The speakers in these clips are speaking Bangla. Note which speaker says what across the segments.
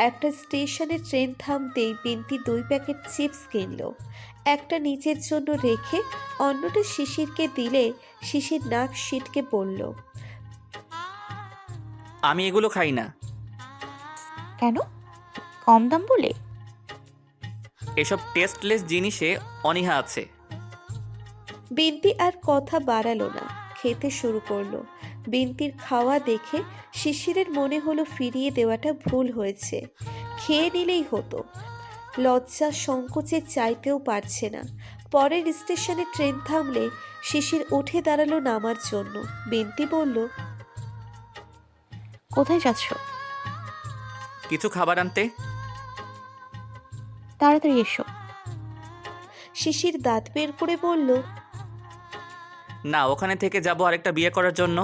Speaker 1: একটা স্টেশনে ট্রেন থামতেই বিন্তি 2 প্যাকেট চিপস কিনল। একটা নিজের জন্য রেখে অন্যটা শিশিরকে দিলে শিশির নাক সিটকে বলল,
Speaker 2: আমি এগুলো খাই না।
Speaker 3: কেন? কম দাম বলে?
Speaker 2: এসব টেস্টলেস জিনিসে অনীহা আছে।
Speaker 1: বিন্তি আর কথা বাড়ালো না, খেতে শুরু করলো। বিন্তির খাওয়া দেখে শিশিরের মনে হলো ফিরিয়ে দেওয়াটা ভুল হয়েছে, খেয়ে নিলেই হতো। লজ্জা সংকোচে চাইতেও পারছে না। পরের স্টেশনে ট্রেন থামলে শিশির উঠে দাঁড়ালো নামার জন্য। বিন্তি বলল,
Speaker 3: কোথায় যাচ্ছ?
Speaker 2: কিছু খাবার আনতে।
Speaker 3: তাড়াতাড়ি এসো।
Speaker 1: শিশির দাঁত বের করে বলল,
Speaker 2: না, ওখানে থেকে যাব আরেকটা বিয়ে করার জন্য।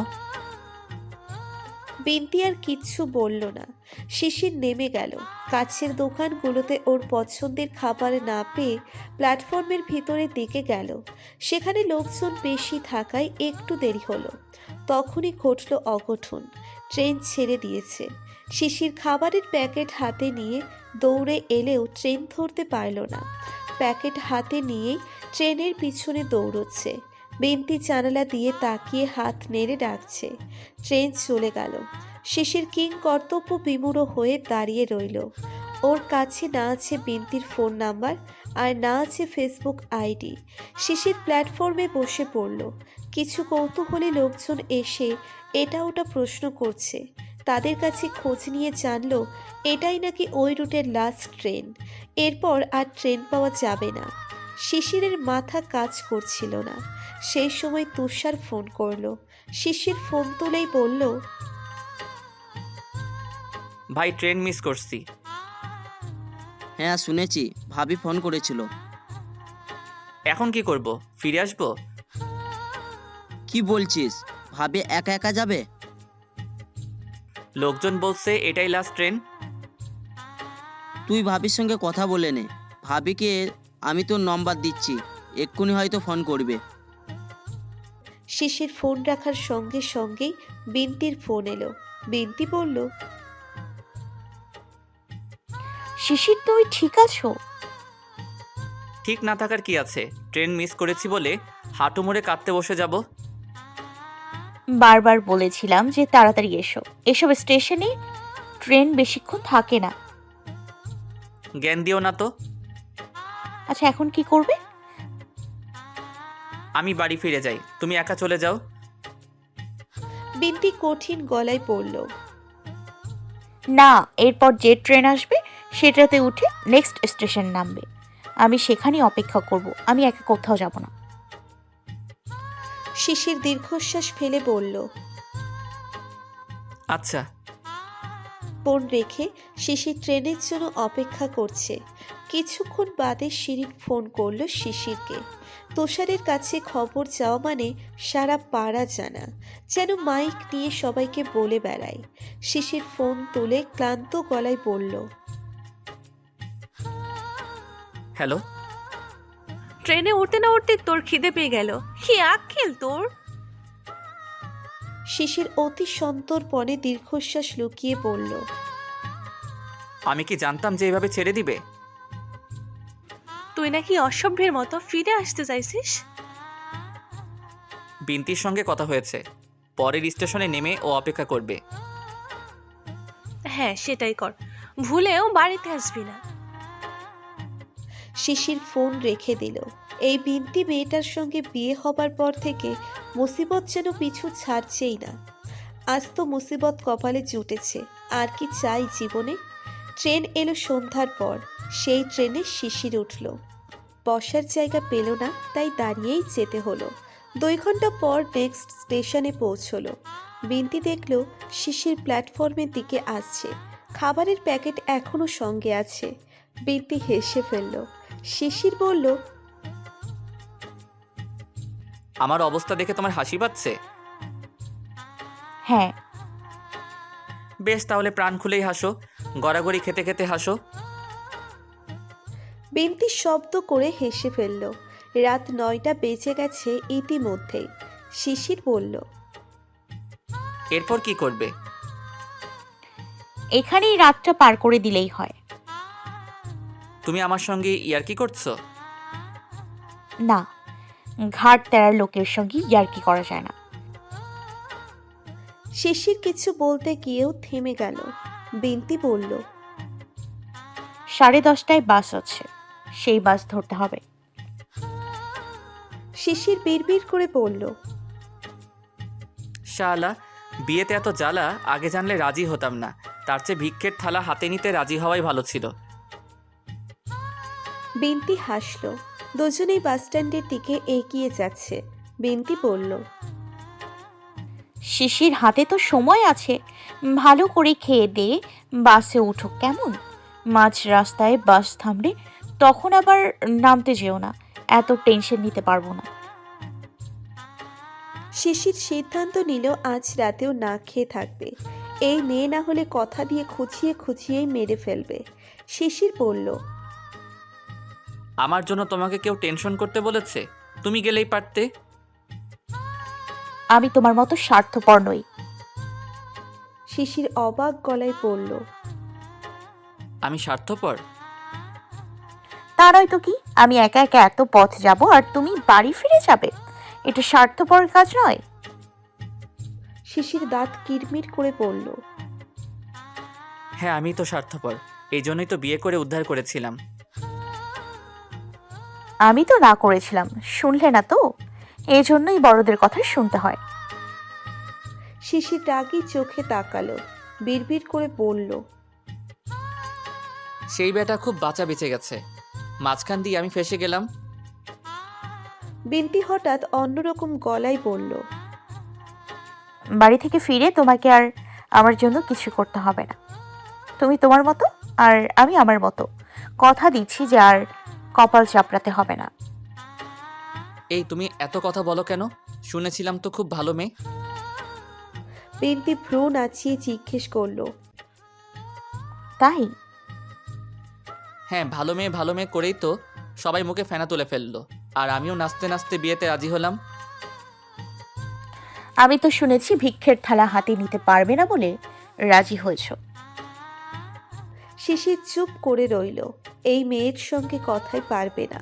Speaker 1: বিন্তি আর কিচ্ছু বলল না। শিশির নেমে গেল। কাছের দোকানগুলোতে ওর পছন্দের খাবার না পেয়ে প্ল্যাটফর্মের ভিতরের দিকে গেল। সেখানে লোকজন বেশি থাকায় একটু দেরি হলো। তখনই ঘটল অঘটন। ট্রেন ছেড়ে দিয়েছে। শিশির খাবারের প্যাকেট হাতে নিয়ে দৌড়ে এলেও ট্রেন ধরতে পারল না। প্যাকেট হাতে নিয়েই ট্রেনের পিছনে দৌড়চ্ছে। বিন্তি জানালা দিয়ে তাকিয়ে হাত নেড়ে ডাকছে। ট্রেন চলে গেল। শিশির কিং কর্তব্য বিমূঢ় হয়ে দাঁড়িয়ে রইল। ওর কাছে না আছে বিন্তির ফোন নাম্বার, আর না আছে ফেসবুক আইডি। শিশির প্ল্যাটফর্মে বসে পড়ল। কিছু কৌতূহলী লোকজন এসে এটা ওটা প্রশ্ন করছে। তাদের কাছে খোঁজ নিয়ে জানলো এটাই নাকি ওই রুটের লাস্ট ট্রেন। এরপর আর ট্রেন পাওয়া যাবে না। শিশিরের মাথা কাজ করছিল না। সেই সময় তুষার ফোন করলো। শিশির ফোন তুলেই বলল,
Speaker 2: ভাই, ট্রেন মিস করছি।
Speaker 4: হ্যাঁ শুনেছি, ভাবি ফোন করেছিল।
Speaker 2: এখন কি করব? ফিরে আসবো?
Speaker 4: কি বলছিস? ভাবি একা একা যাবে?
Speaker 2: লোকজন বলছে এটাই লাস্ট ট্রেন।
Speaker 4: তুই ভাবির সঙ্গে কথা বলে নে। ভাবিকে আমি তোর নম্বর দিচ্ছি, এক্ষুনি হয়তো ফোন করবে।
Speaker 1: শিশির ফোন রাখার সঙ্গে সঙ্গেই বিন্তির ফোন এলো। বিন্তি বলল,
Speaker 3: শিশির, তুই ঠিক আছো?
Speaker 2: ঠিক না থাকার কি আছে? ট্রেন মিস করেছি বলে হাঁটু মুড়ে কাঁদতে বসে যাব?
Speaker 3: বারবার বলেছিলাম যে তাড়াতাড়ি এসো। এসব স্টেশনে ট্রেন বেশিক্ষণ থাকে না।
Speaker 2: জ্ঞান দিও না তো।
Speaker 3: আচ্ছা, এখন কি করবে?
Speaker 2: আমি বাড়ি ফিরে যাই, তুমি একা চলে যাও।
Speaker 1: বিন্তি কঠিন গলায় পড়ল,
Speaker 3: না, এরপর যে ট্রেন আসবে সেটাতে উঠে নেক্সট স্টেশন নামবে। আমি সেখানেই অপেক্ষা করব। আমি একা কোথাও যাব না।
Speaker 1: শিশির দীর্ঘশ্বাস ফেলে বলল,
Speaker 2: আচ্ছা।
Speaker 1: ফোন রেখে শিশির ট্রেনের জন্য অপেক্ষা করছে। কিছুক্ষণ বাদে শিরিন ফোন করলো শিশিরকে। তুষারের কাছে খবর যাওয়া মানে সারা পাড়া জানা, যেন মাইক নিয়ে সবাইকে বলে বেড়ায়। শিশির ফোন তুলে ক্লান্ত গলায় বলল,
Speaker 2: হ্যালো।
Speaker 5: ট্রেনে উঠতে না উঠতে তোর খিদে পেয়ে গেল? কি আক্কেল তোর!
Speaker 1: শিশির অতি সন্তর্পণে দীর্ঘশ্বাস লুকিয়ে বলল,
Speaker 2: আমি কি জানতাম যে এভাবে ছেড়ে দিবে?
Speaker 5: তুই নাকি অসভ্যের মতো ফিরে আসতে চাইছিস?
Speaker 2: বিন্তির সঙ্গে কথা হয়েছে, পরের স্টেশনে নেমে ও অপেক্ষা করবে।
Speaker 5: হ্যাঁ, সেটাই কর। ভুলেও বাড়িতে আসবি না।
Speaker 1: শিশির ফোন রেখে দিল। এই বিন্তি মেয়েটার সঙ্গে বিয়ে হবার পর থেকে মুসিবত যেন পিছু ছাড়ছেই না। আজ তো মুসিবত কপালে জুটেছে, আর কি চাই জীবনে। ট্রেন এলো সন্ধ্যার পর। সেই ট্রেনে শিশির উঠল। বসার জায়গা পেল না, তাই দাঁড়িয়েই যেতে হলো। 2 ঘন্টা পর নেক্সট স্টেশনে পৌঁছলো। বিন্তি দেখল শিশির প্ল্যাটফর্মের দিকে আসছে। খাবারের প্যাকেট এখনো সঙ্গে আছে। বিন্তি হেসে ফেলল। শিশির বলল,
Speaker 2: আমার অবস্থা দেখে তোমার হাসি পাচ্ছে?
Speaker 3: হ্যাঁ।
Speaker 2: বেশ, তাহলে প্রাণ খুলেই হাসো, গড়াগড়ি খেতে খেতে হাসো।
Speaker 1: বিন্তি শব্দ করে হেসে ফেলল। রাত 9টা বেজে গেছে ইতিমধ্যেই। শিশির বলল,
Speaker 2: এরপর কি করবে?
Speaker 3: এখানেই রাতটা পার করে দিলেই হয়।
Speaker 2: তুমি আমার সঙ্গে ইয়ার্কি করছো?
Speaker 3: না, ঘাট তেরার লোকের সঙ্গে ইয়ার্কি করা যায় না।
Speaker 1: শিশির কিছু বলতে গিয়েও থেমে গেল। বিনতি বলল,
Speaker 3: 10:30টায় বাস আছে, সেই বাস ধরতে হবে।
Speaker 1: শিশির বিড়বিড় করে বলল,
Speaker 2: শালা, বিয়েতে এত জ্বালা, আগে জানলে রাজি হতাম না। তার চেয়ে ভিক্ষের থালা হাতে নিতে রাজি হওয়াই ভালো ছিল।
Speaker 1: বিনতি হাসল। দুজনেই বাসস্ট্যান্ডের দিকে এগিয়ে যাচ্ছে। বিনতি বলল,
Speaker 3: শিশির হাতে তো সময় আছে, ভালো করে খেয়ে দিয়ে বাসে উঠো কেমন? মাঝ রাস্তায় বাস থামলে তখন আবার নামতে যেও না, এত টেনশন নিতে পারবো না।
Speaker 1: শিশির সিদ্ধান্ত নিল আজ রাতেও না খেয়ে থাকবে। এই মেয়ে না হলে কথা দিয়ে খুঁচিয়ে খুঁচিয়েই মেরে ফেলবে। শিশির বলল,
Speaker 2: আমার জন্য তোমাকে কেউ টেনশন করতে বলেছে? তুমি গেলেই পারতে।
Speaker 3: আমি তোমার মতো স্বার্থপর নই।
Speaker 1: শিশির অবাক গলায় বলল,
Speaker 2: আমি স্বার্থপর?
Speaker 3: তা নয় তো কি, আমি একা একা এত পথ যাব আর তুমি বাড়ি ফিরে যাবে? এটা স্বার্থপর কাজ নয়।
Speaker 1: শিশির দাঁত কিরমির করে বলল,
Speaker 2: হ্যাঁ, আমি তো স্বার্থপর। এই জন্যই তো বিয়ে করে উদ্ধার করেছিলাম।
Speaker 3: আমি তো না করেছিলাম, শুনলে না তো? এই জন্যই বড়দের কথা শুনতে হয়।
Speaker 1: শিশির রাগী চোখে তাকালো। বিড়বিড় করে বলল,
Speaker 2: সেই বেটা খুব বাঁচা বেঁচে গেছে, মাঝখান দিয়ে আমি ফেঁসে গেলাম।
Speaker 1: বিনতি হঠাৎ অন্যরকম গলায় বলল,
Speaker 3: বাড়ি থেকে ফিরে তোমাকে আর আমার জন্য কিছু করতে হবে না। তুমি তোমার মতো আর আমি আমার মতো। কথা দিচ্ছি যে আর কপাল চাপড়াতে হবে না।
Speaker 2: এই, তুমি এত কথা বলো কেন? শুনেছিলাম তো খুব ভালো মেয়ে।
Speaker 1: বিনতি ভ্রু নাচিয়ে জিজ্ঞেস করলো,
Speaker 3: তাই?
Speaker 2: হ্যাঁ, ভালো মেয়ে করেই তো সবাই মুখে ফেনা তুলে ফেললো। আর আমিও নাচতে নাচতে বিয়েতে রাজি হলাম।
Speaker 3: আমি তো শুনেছি ভিক্ষের থালা হাতে নিতে পারবে না বলে রাজি হয়েছ।
Speaker 1: শিশির চুপ করে রইল। এই মেয়ের সঙ্গে কথাই পারবে না।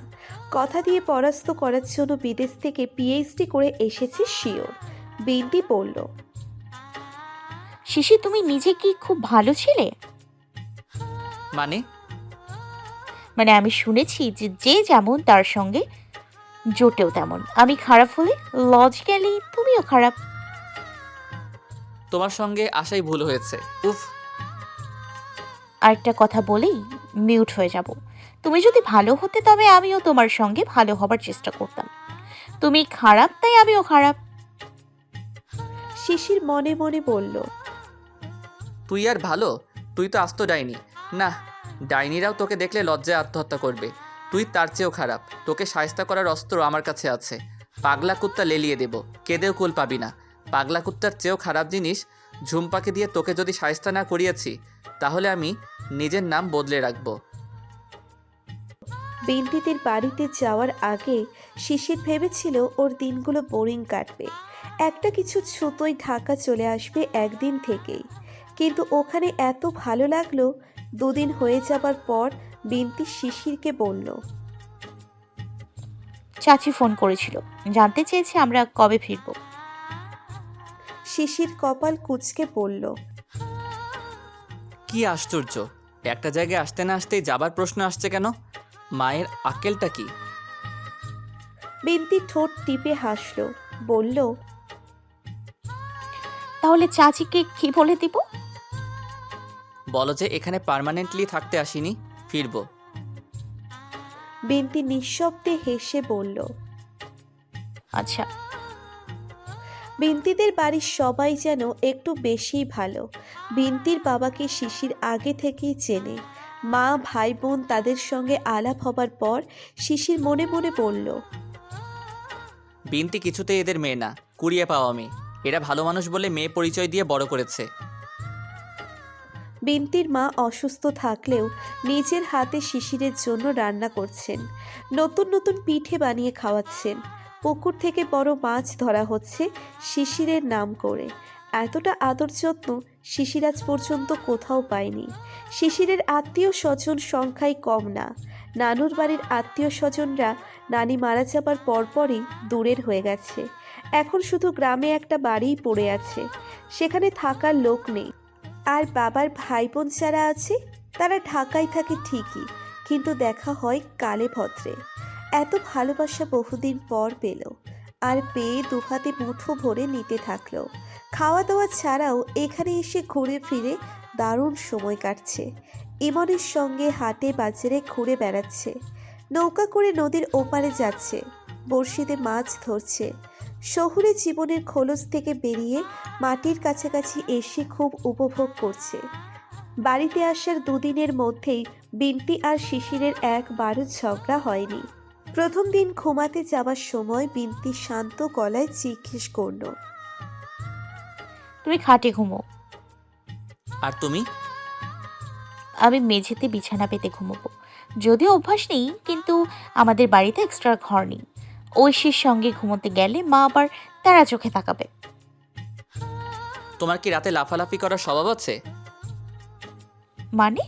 Speaker 1: কথা দিয়ে পরাস্ত করার জন্য বিদেশ থেকে পিএইচডি করে এসেছে শিওর। বিনতি বলল,
Speaker 3: শিশি, তুমি নিজে কি খুব ভালো ছিলে?
Speaker 2: মানে
Speaker 3: আমি শুনেছি যে যে যেমন তার সঙ্গে জোটেও তেমন। আমি খারাপ হলে লজিক্যালি তুমিও খারাপ।
Speaker 2: তোমার সঙ্গে আসাই ভুল হয়েছে। উফ।
Speaker 3: আরেকটা কথা বলেই মিউট হয়ে যাব। তুমি যদি ভালো হতে তবে আমিও তোমার সঙ্গে ভালো হবার চেষ্টা করতাম। তুমি খারাপ তাই আমিও খারাপ।
Speaker 1: শিশির মনে মনে বলল,
Speaker 2: তুই আর ভালো? তুই তো আস্ত ডাইনি। না, ডাইনিরাও তোকে দেখলে লজ্জায় আত্মহত্যা করবে। তুই তার চেয়েও খারাপ। তোকে শায়েস্তা করার অস্ত্র আমার কাছে আছে। পাগলা কুত্তা লেলিয়ে দেব, কেঁদেও কুল পাবি না। পাগলা কুত্তার চেয়েও খারাপ জিনিস ঝুমপাকে দিয়ে তোকে যদি শায়েস্তা না করিয়েছি, তাহলে আমি নিজের নাম বদলে রাখবো।
Speaker 1: বিনতিদের বাড়িতে যাওয়ার আগে শিশির ভেবেছিল ওর দিনগুলো বোরিং কাটবে। একটা কিছু ছুতোয় ঢাকা চলে আসবে একদিন থেকেই। কিন্তু ওখানে এত ভালো লাগলো। দুদিন হয়ে যাবার পর বিনতি শিশিরকে বলল,
Speaker 3: চাচি ফোন করেছিল, জানতে চেয়েছে আমরা কবে ফিরব।
Speaker 1: শিশির কপাল কুঁচকে বলল,
Speaker 2: কি আশ্চর্য! একটা জায়গায় আসতে না আসতেই যাবার প্রশ্ন আসছে কেন? মায়ের আক্কেলটা কি?
Speaker 1: বিনতি ঠোঁট টিপে হাসল, বলল,
Speaker 3: তাহলে চাচিকে কি বলে দিব?
Speaker 2: বলো যে এখানে পার্মানেন্টলি থাকতে আসিনি, ফিরবো।
Speaker 1: বিনতি নিঃশব্দে হেসে বলল।
Speaker 3: আচ্ছা।
Speaker 1: বিনতিদের বাড়ির সবাই যেন একটু বেশিই ভালো। বিনতির বাবাকে শিশির আগে থেকেই চেনে। মা, ভাই বোন তাদের সঙ্গে আলাপ হবার পর শিশির মনে মনে বলল,
Speaker 2: বিনতি কিছুতেই এদের মেয়ে না, কুড়িয়ে পাওয়া মেয়ে। এরা ভালো মানুষ বলে মেয়ে পরিচয় দিয়ে বড় করেছে।
Speaker 1: বিনতির মা অসুস্থ থাকলেও নিজের হাতে শিশিরের জন্য রান্না করছেন। নতুন নতুন পিঠে বানিয়ে খাওয়াচ্ছেন। পুকুর থেকে বড় মাছ ধরা হচ্ছে শিশিরের নাম করে। এতটা আদর যত্ন শিশির আজ পর্যন্ত কোথাও পায়নি। শিশিরের আত্মীয় স্বজন সংখ্যায় কম না। নানুর বাড়ির আত্মীয় স্বজনরা নানি মারা যাবার পরপরই দূরের হয়ে গেছে। এখন শুধু গ্রামে একটা বাড়িই পড়ে আছে, সেখানে থাকার লোক নেই। আর বাবার ভাই বোন যারা আছে তারা ঢাকায় থাকে ঠিকই, কিন্তু দেখা হয় কালে ভদ্রে। এত ভালোবাসা বহুদিন পর পেল, আর পেয়ে দুহাতে মুঠো ভরে নিতে থাকলো। খাওয়া দাওয়া ছাড়াও এখানে এসে ঘুরে ফিরে দারুণ সময় কাটছে। ইমনের সঙ্গে হাটে বাজারে ঘুরে বেড়াচ্ছে, নৌকা করে নদীর ওপারে যাচ্ছে, বড়শিতে মাছ ধরছে। শহুরে জীবনের খোলস থেকে বেরিয়ে মাটির কাছাকাছি এসে খুব উপভোগ করছে। বাড়িতে আসার দুদিনের মধ্যেই বিন্তি আর শিশিরের একবারও ঝগড়া হয়নি। প্রথম দিন ঘুমাতে যাওয়ার সময় বিন্তি শান্ত গলায় জিজ্ঞেস করল,
Speaker 3: তুমি খাটে ঘুমো,
Speaker 2: আর তুমি?
Speaker 3: আমি মেঝেতে বিছানা পেতে ঘুমোবো। যদিও অভ্যাস নেই, কিন্তু আমাদের বাড়িতে এক্সট্রা ঘর নেই। ঐশীর সঙ্গে ঘুমোতে গেলে মা আবার তারা চোখে তাকাবে।
Speaker 2: তোমার কি রাতে লাফালাফি করার স্বভাব আছে?
Speaker 3: মানে?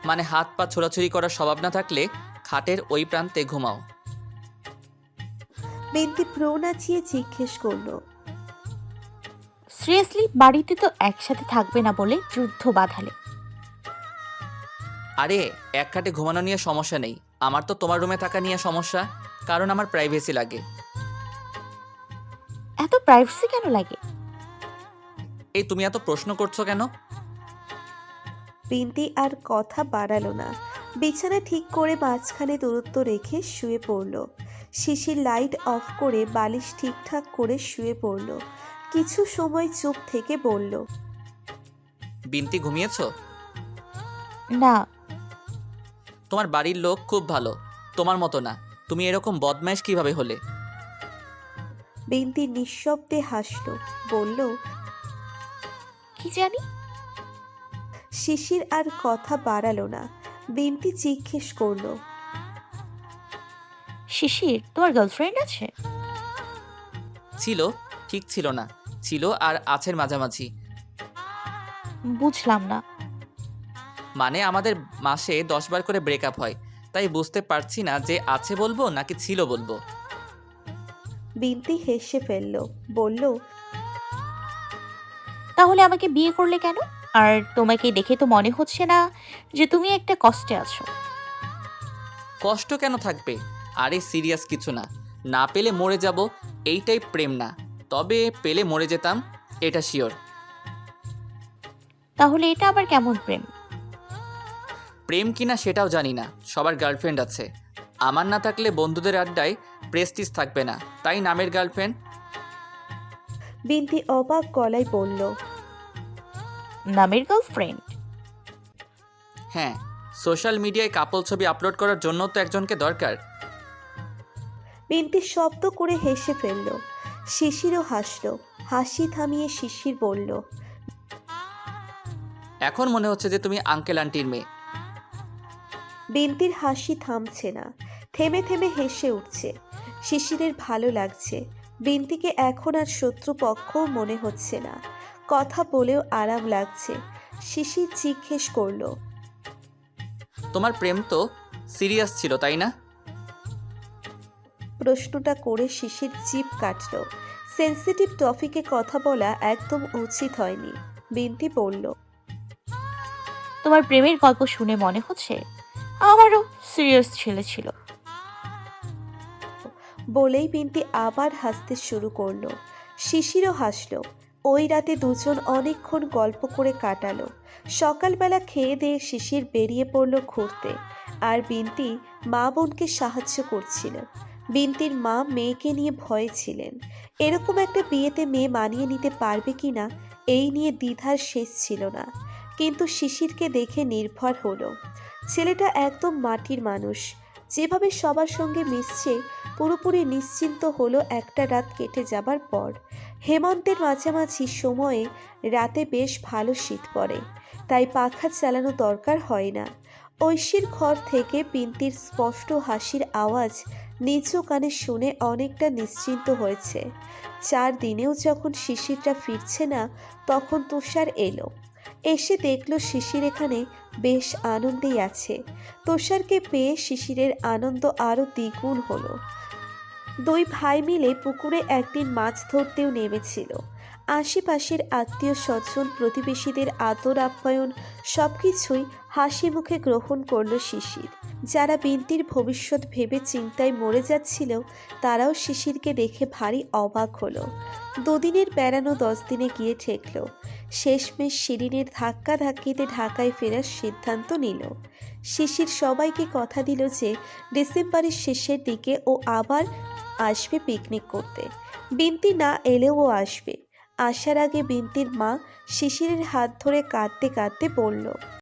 Speaker 2: মানে হাত পা ছোড়াছুড়ি করার স্বভাব না থাকলে খাটের ওই প্রান্তে ঘুমাও।
Speaker 1: বিন্তি ভ্রু নাচিয়ে জিজ্ঞেস করল,
Speaker 3: সিরিয়াসলি? বাড়িতে তো একসাথে থাকবে না বলে যুদ্ধ বাঁধালে।
Speaker 2: আরে এক খাটে ঘুমানো নিয়ে সমস্যা নেই, আমার তো তোমার রুমে থাকা নিয়ে সমস্যা, কারণ আমার প্রাইভেসি লাগে।
Speaker 3: এত প্রাইভেসি কেন লাগে?
Speaker 2: এই তুমি এত প্রশ্ন করছো কেন?
Speaker 1: বিন্তি আর কথা বাড়ালো না, বিছানা ঠিক করে মাঝখানে দূরত্ব রেখে শুয়ে পড়ল। শিশির লাইট অফ করে বালিশ ঠিকঠাক করে শুয়ে পড়ল। কিছু সময় চুপ থেকে বলল,
Speaker 2: বিন্তি ঘুমিয়েছো?
Speaker 3: না।
Speaker 2: তোমার বাড়ির লোক খুব ভালো, তোমার মতো না। তুমি এরকম বদমাইশ কিভাবে হলে?
Speaker 1: বিন্তি নিঃশব্দে হাসল, বলল,
Speaker 3: কি জানি।
Speaker 1: শিশির আর কথা বাড়ালো না। বিন্তি জিজ্ঞেস করল,
Speaker 3: শিশির, তোমার গার্লফ্রেন্ড আছে?
Speaker 2: ছিল, ঠিক ছিল না, ছিল আর আছের মাঝামাঝি।
Speaker 3: বুঝলাম না।
Speaker 2: মানে আমাদের মাসে 10 বার করে ব্রেকআপ হয়, তাই বুঝতে পারছি না যে আছে বলবো নাকি ছিল বলবো।
Speaker 1: বিন্তি হেসে ফেলল, বলল,
Speaker 3: তাহলে আমাকে বিয়ে করলে কেন? আর তোমাকে দেখে তো মনে হচ্ছে না যে তুমি একটা কষ্টে আছো।
Speaker 2: কষ্ট কেন থাকবে? আরে সিরিয়াস কিছু না, না পেলে মরে যাব, এইটাই প্রেম না। তবে পেলে মরে যেতাম, এটা শিওর।
Speaker 3: তাহলে এটা আবার কেমন প্রেম?
Speaker 2: প্রেম কিনা সেটাও জানি না, সবার গার্লফ্রেন্ড আছে। আমার না থাকলে বন্ধুদের আড্ডায় প্রেস্টিজ থাকবে না, তাই নামের গার্লফ্রেন্ড।
Speaker 1: বিন্তি অবাক গলায় বলল,
Speaker 3: নামের গার্লফ্রেন্ড?
Speaker 2: হ্যাঁ, সোশ্যাল মিডিয়ায় কাপল ছবি আপলোড করার জন্য তো একজনকে দরকার।
Speaker 1: বিন্তি শব্দ করে হেসে ফেলল। শিশিরও হাসল। হাসি থামিয়ে শিশির বলল,
Speaker 2: এখন মনে হচ্ছে যে তুমি আঙ্কেল আন্টির মেয়ে।
Speaker 1: বিন্তির হাসি থামছে না, থেমে থেমে হেসে উঠছে। শিশিরের ভালো লাগছে। বিন্তিকে এখন আর শত্রুপক্ষও মনে হচ্ছে না। কথা বলেও আরাম লাগছে। শিশির জিজ্ঞেস করল,
Speaker 2: তোমার প্রেম তো সিরিয়াস ছিল তাই না?
Speaker 1: প্রশ্নটা করে শিশির জিভ কাটল। সেন্সিটিভ টপিকে কথা বলা একদম উচিত হয়নি। বিন্তি বলল,
Speaker 3: তোমার প্রেমের গল্প শুনে মনে হচ্ছে আমারও সিরিয়াস ছেলে ছিল।
Speaker 1: বলেই বিন্তি আবার হাসতে শুরু করলো। শিশিরও হাসলো। ওই রাতে দুজন অনেকক্ষণ গল্প করে কাটালো। সকালবেলা খেয়ে দিয়ে শিশির বেরিয়ে পড়লো ঘুরতে, আর বিন্তি মা বোনকে সাহায্য করছিল। বিন্তির মা মেয়েকে নিয়ে ভয়ে ছিলেন। এরকম একটা বিয়েতে মেয়ে মানিয়ে নিতে পারবে কিনা এই নিয়ে দ্বিধার শেষ ছিল না, কিন্তু শিশিরকে দেখে নির্ভর হলো। ছেলেটা একদম মাটির মানুষ, যেভাবে সবার সঙ্গে মিশছে পুরোপুরি নিশ্চিন্ত হলো একটা রাত কেটে যাবার পর। হেমন্তের মাঝামাঝি সময়ে রাতে বেশ ভালো শীত পড়ে, তাই পাখা চালানো দরকার হয় না। ঐশীর ঘর থেকে বিন্তির স্পষ্ট হাসির আওয়াজ নিজ কানে শুনে অনেকটা নিশ্চিন্ত হয়েছে। 4 দিনেও যখন শিশিরটা ফিরছে না, তখন তুষার এলো। এসে দেখল শিশির এখানে বেশ আনন্দেই আছে। তুষারকে পেয়ে শিশিরের আনন্দ আরও দ্বিগুণ হলো। 2 ভাই মিলে পুকুরে একদিন মাছ ধরতেও নেমেছিল। আশেপাশের আত্মীয় স্বজন, প্রতিবেশীদের আদর আপ্যায়ন সবকিছুই হাসি মুখে গ্রহণ করলো শিশির। যারা বিন্তির ভবিষ্যৎ ভেবে চিন্তায় মরে যাচ্ছিল, তারাও শিশিরকে দেখে ভারী অবাক হলো। 2 দিনের বেড়ানো 10 দিনে গিয়ে ঠেকল। শেষমেশ শিরিনের ধাক্কাধাক্কিতে ঢাকায় ফেরার সিদ্ধান্ত নিল। শিশির সবাইকে কথা দিল যে ডিসেম্বরের শেষের দিকে ও আবার আসবে পিকনিক করতে। বিন্তি না এলেও ও আসবে। আসার আগে বিন্তির মা শিশিরের হাত ধরে কাঁদতে কাঁদতে বলল,